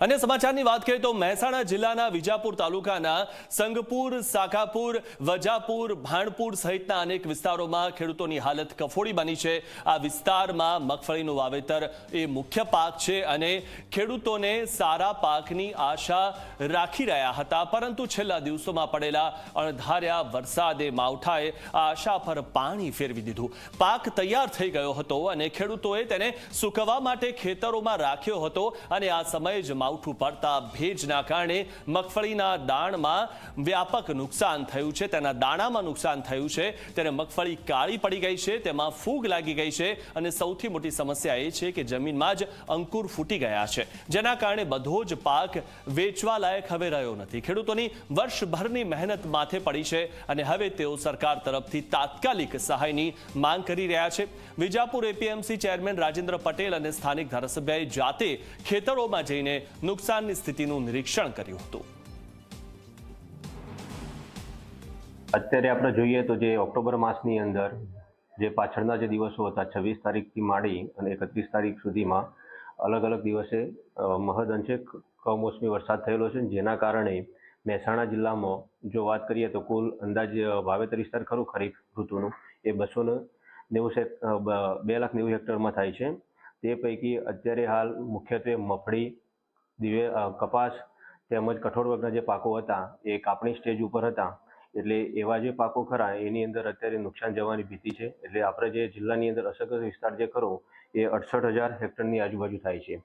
अन्य समाचार बात करें तो મહેસાણા જિલ્લાના વિજાપુર તાલુકાના સંગપુર, સાકાપુર, વજાપુર, ભાણપુર સહિતના અનેક વિસ્તારોમાં ખેડૂતોની હાલત કફોડી બની છે। આ વિસ્તારમાં મગફળીનું વાવેતર એ મુખ્ય પાક છે અને ખેડૂતોને સારા પાકની આશા રાખી રહ્યા હતા, પરંતુ છેલ્લા દિવસોમાં પડેલા અણધાર્યા વરસાદે માવઠાએ આ આશા પર પાણી ફેરવી દીધું। પાક તૈયાર થઈ ગયો હતો અને ખેડૂતોએ તેને સૂકવવા માટે ખેતરોમાં રાખ્યો હતો અને આ સમયે જ માવઠું પડતા ભેજના કારણે મગફળીના દાણમાં વ્યાપક નુકસાન થયું છે, તેના દાણામાં નુકસાન થયું છે, તેને મગફળી કાળી પડી ગઈ છે, તેમાં ફૂગ લાગી ગઈ છે અને સૌથી મોટી સમસ્યા એ છે કે જમીનમાં જ અંકુર ફૂટી ગયા છે, જેના કારણે બધો જ પાક વેચવા લાયક હવે રહ્યો નથી। ખેડૂતોની વર્ષભરની મહેનત માથે પડી છે અને હવે તેઓ સરકાર તરફથી તાત્કાલિક સહાયની માંગ કરી રહ્યા છે। વિજાપુર એપીએમસી ચેરમેન રાજેન્દ્ર પટેલ અને સ્થાનિક ધારાસભ્યએ જાતે ખેતરોમાં જઈને નુકસાનની સ્થિતિનું નિરીક્ષણ કર્યું હતું। અત્યારે આપણે જોઈએ તો જે ઓક્ટોબર માસની અંદર જે પાછળના જે દિવસો હતા 26 તારીખથી માંડી અને 31 તારીખ સુધીમાં અલગ અલગ દિવસે મહદઅંશે કમોસમી વરસાદ થયેલો છે, જેના કારણે મહેસાણા જિલ્લામાં જો વાત કરીએ તો કુલ અંદાજ વાવેતર વિસ્તાર ખરું ખરીફ ઋતુનું એ 290 હેક્ટરમાં થાય છે। તે પૈકી અત્યારે હાલ મુખ્યત્વે મગફળી, કપાસ તેમજ કઠોળ વર્ગના જે પાકો હતા એ કાપણી સ્ટેજ ઉપર હતા, એટલે એવા જે પાકો ખરા એની અંદર અત્યારે નુકસાન જવાની ભીતિ છે। એટલે આપણે જે જિલ્લાની અંદર અસરગ્રસ્ત વિસ્તાર જે ખરો એ 68,000 હેક્ટરની આજુબાજુ થાય છે।